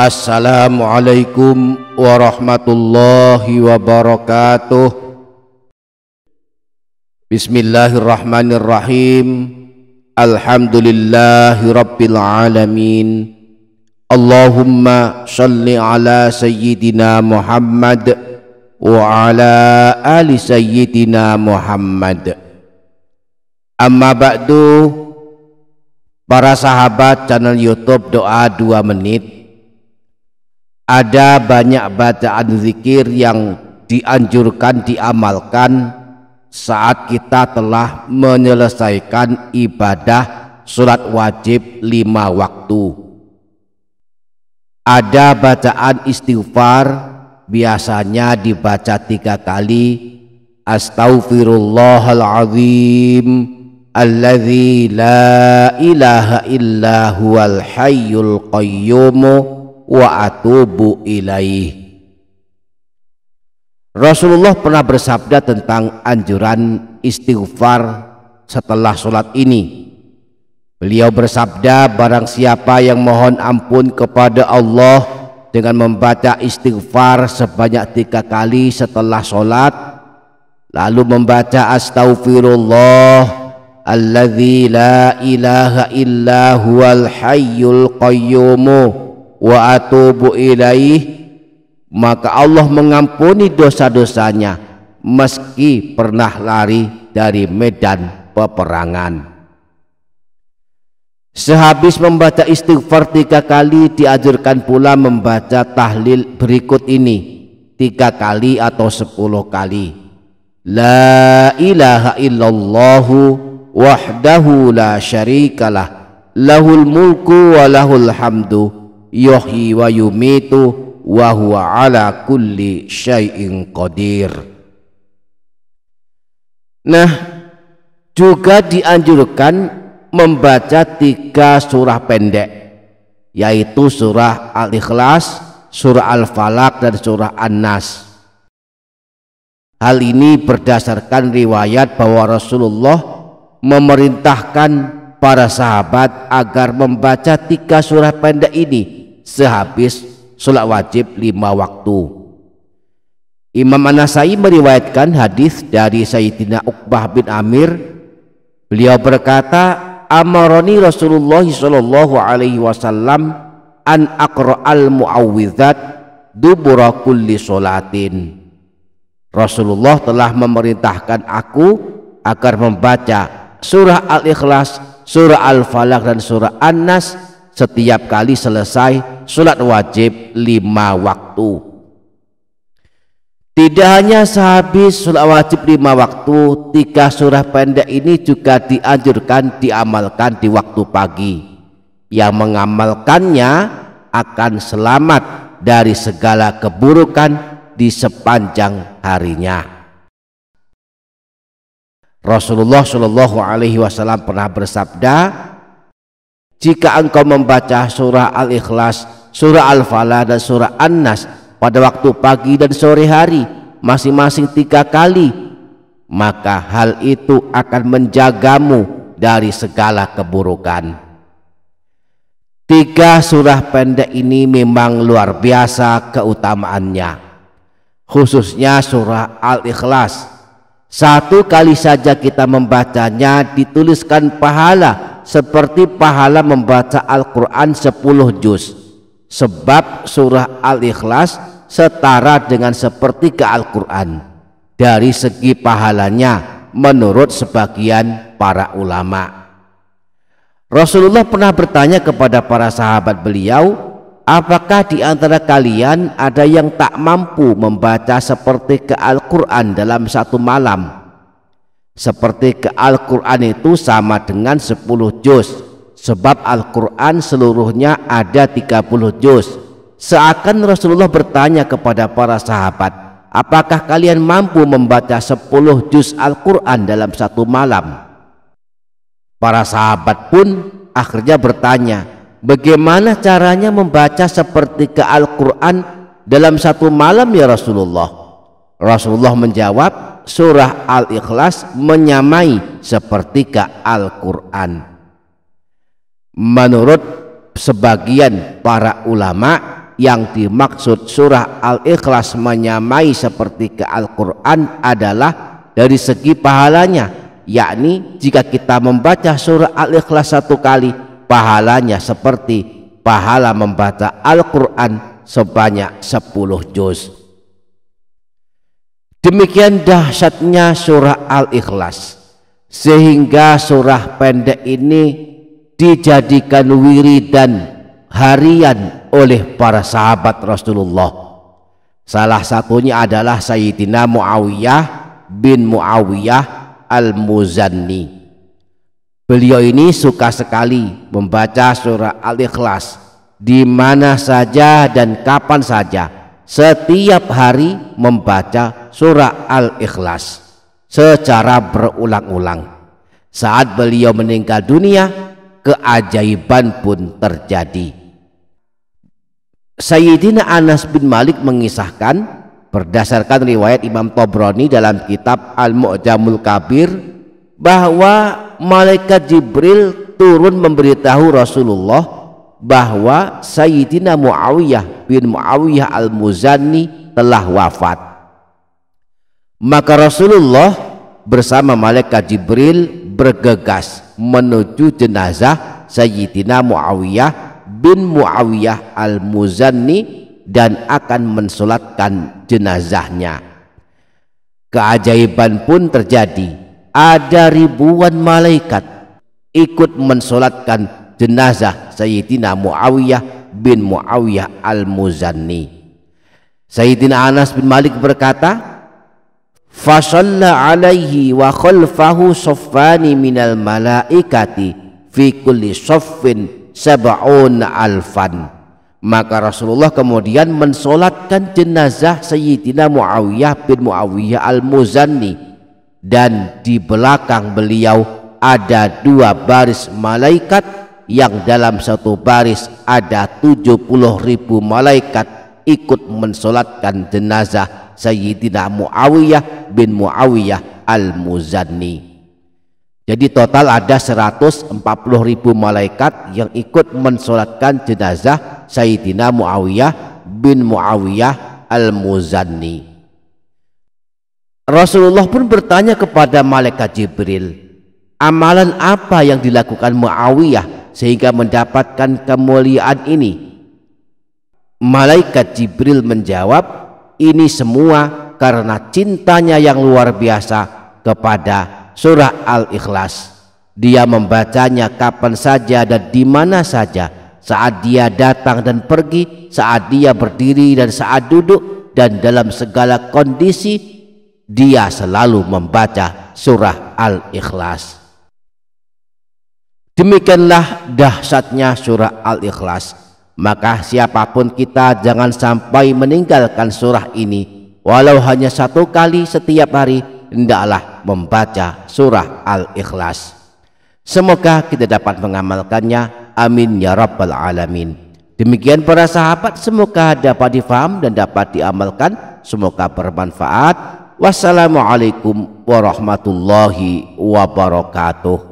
Assalamualaikum warahmatullahi wabarakatuh. Bismillahirrahmanirrahim. Alhamdulillahi rabbil alamin. Allahumma shalli ala sayyidina Muhammad wa ala ali sayyidina Muhammad. Amma ba'du. Para sahabat channel YouTube Doa 2 Menit, ada banyak bacaan zikir yang dianjurkan diamalkan saat kita telah menyelesaikan ibadah sholat wajib 5 waktu. Ada bacaan istighfar, biasanya dibaca 3 kali. Astaghfirullahaladzim alladzi la ilaha illa huwal hayyul qayyum wa atubu ilaih. Rasulullah pernah bersabda tentang anjuran istighfar setelah sholat ini. Beliau bersabda, barang siapa yang mohon ampun kepada Allah dengan membaca istighfar sebanyak 3 kali setelah sholat, lalu membaca astaghfirullah alladzi la ilaha illa huwal hayyul qayyum wa atubu ilaih, maka Allah mengampuni dosa-dosanya meski pernah lari dari medan peperangan. Sehabis membaca istighfar 3 kali, dianjurkan pula membaca tahlil berikut ini 3 kali atau 10 kali. La ilaha illallahu wahdahu la syarikalah, lahul mulku wa lahul hamdu, yuhyi wa yumitu wa huwa ala kulli syai'in qadir. Nah, juga dianjurkan membaca 3 surah pendek, yaitu surah Al-Ikhlas, surah Al-Falaq, dan surah An-Nas. Hal ini berdasarkan riwayat bahwa Rasulullah memerintahkan para sahabat agar membaca 3 surah pendek ini sehabis sholat wajib 5 waktu. Imam An-Nasai meriwayatkan hadis dari Sayyidina Uqbah bin Amir. Beliau berkata, amaroni Rasulullah sallallahu alaihi wasallam an aqra'al mu'awwidzat dubura kulli sholatin. Rasulullah telah memerintahkan aku agar membaca surah Al-Ikhlas, surah Al-Falaq, dan surah An-Nas setiap kali selesai sholat wajib 5 waktu. Tidak hanya sehabis sholat wajib 5 waktu, 3 surah pendek ini juga dianjurkan diamalkan di waktu pagi. Yang mengamalkannya akan selamat dari segala keburukan di sepanjang harinya. Rasulullah Shallallahu Alaihi Wasallam pernah bersabda, jika engkau membaca surah Al-Ikhlas, surah Al-Falaq, dan surah An-Nas pada waktu pagi dan sore hari masing-masing 3 kali, maka hal itu akan menjagamu dari segala keburukan. 3 surah pendek ini memang luar biasa keutamaannya, khususnya surah Al-Ikhlas. 1 kali saja kita membacanya dituliskan pahala seperti pahala membaca Al-Quran 10 juz, sebab surah Al-Ikhlas setara dengan sepertiga Al-Quran dari segi pahalanya menurut sebagian para ulama. Rasulullah pernah bertanya kepada para sahabat beliau, apakah di antara kalian ada yang tak mampu membaca sepertiga Al-Quran dalam 1 malam? Sepertiga Al-Quran itu sama dengan 10 juz, sebab Al-Quran seluruhnya ada 30 juz. Seakan Rasulullah bertanya kepada para sahabat, apakah kalian mampu membaca 10 juz Al-Quran dalam 1 malam? Para sahabat pun akhirnya bertanya, bagaimana caranya membaca sepertiga Al-Quran dalam 1 malam ya Rasulullah? Rasulullah menjawab, surah Al-Ikhlas menyamai sepertiga Al-Quran. Menurut sebagian para ulama, yang dimaksud surah Al-Ikhlas menyamai seperti ke Al-Quran adalah dari segi pahalanya, yakni jika kita membaca surah Al-Ikhlas 1 kali, pahalanya seperti pahala membaca Al-Quran sebanyak 10 juz. Demikian dahsyatnya surah Al-Ikhlas, sehingga surah pendek ini dijadikan wiridan harian oleh para sahabat Rasulullah. Salah satunya adalah Sayyidina Muawiyah bin Muawiyah Al-Muzanni. Beliau ini suka sekali membaca surah Al-Ikhlas di mana saja dan kapan saja. Setiap hari membaca surah Al-Ikhlas secara berulang-ulang. Saat beliau meninggal dunia, keajaiban pun terjadi. Sayyidina Anas bin Malik mengisahkan berdasarkan riwayat Imam Tabrani dalam kitab Al-Mu'jamul Kabir bahwa malaikat Jibril turun memberitahu Rasulullah bahwa Sayyidina Muawiyah bin Muawiyah Al-Muzanni telah wafat. Maka Rasulullah bersama malaikat Jibril bergegas menuju jenazah Sayyidina Muawiyah bin Muawiyah Al-Muzanni dan akan mensolatkan jenazahnya. Keajaiban pun terjadi. Ada ribuan malaikat ikut mensolatkan jenazah Sayyidina Muawiyah bin Muawiyah Al-Muzanni. Sayyidina Anas bin Malik berkata, "Fasalla alaihi wa khalfahu saffani minal malaikati fi kulli saffin sab'una alfan." Maka Rasulullah kemudian mensolatkan jenazah Sayyidina Muawiyah bin Muawiyah Al-Muzanni, dan di belakang beliau ada 2 baris malaikat yang dalam satu baris ada 70.000 malaikat ikut mensolatkan jenazah Sayyidina Muawiyah bin Muawiyah Al-Muzanni. Jadi total ada 140.000 malaikat yang ikut mensolatkan jenazah Sayyidina Muawiyah bin Muawiyah Al-Muzanni. Rasulullah pun bertanya kepada malaikat Jibril, amalan apa yang dilakukan Muawiyah sehingga mendapatkan kemuliaan ini? Malaikat Jibril menjawab, ini semua karena cintanya yang luar biasa kepada surah Al-Ikhlas. Dia membacanya kapan saja dan di mana saja, saat dia datang dan pergi, saat dia berdiri dan saat duduk, dan dalam segala kondisi dia selalu membaca surah Al-Ikhlas. Demikianlah dahsyatnya surah Al-Ikhlas. Maka siapapun kita jangan sampai meninggalkan surah ini, walau hanya 1 kali setiap hari. Hendaklah membaca surah Al-Ikhlas. Semoga kita dapat mengamalkannya. Amin ya rabbal alamin. Demikian para sahabat, semoga dapat difaham dan dapat diamalkan. Semoga bermanfaat. Wassalamualaikum warahmatullahi wabarakatuh.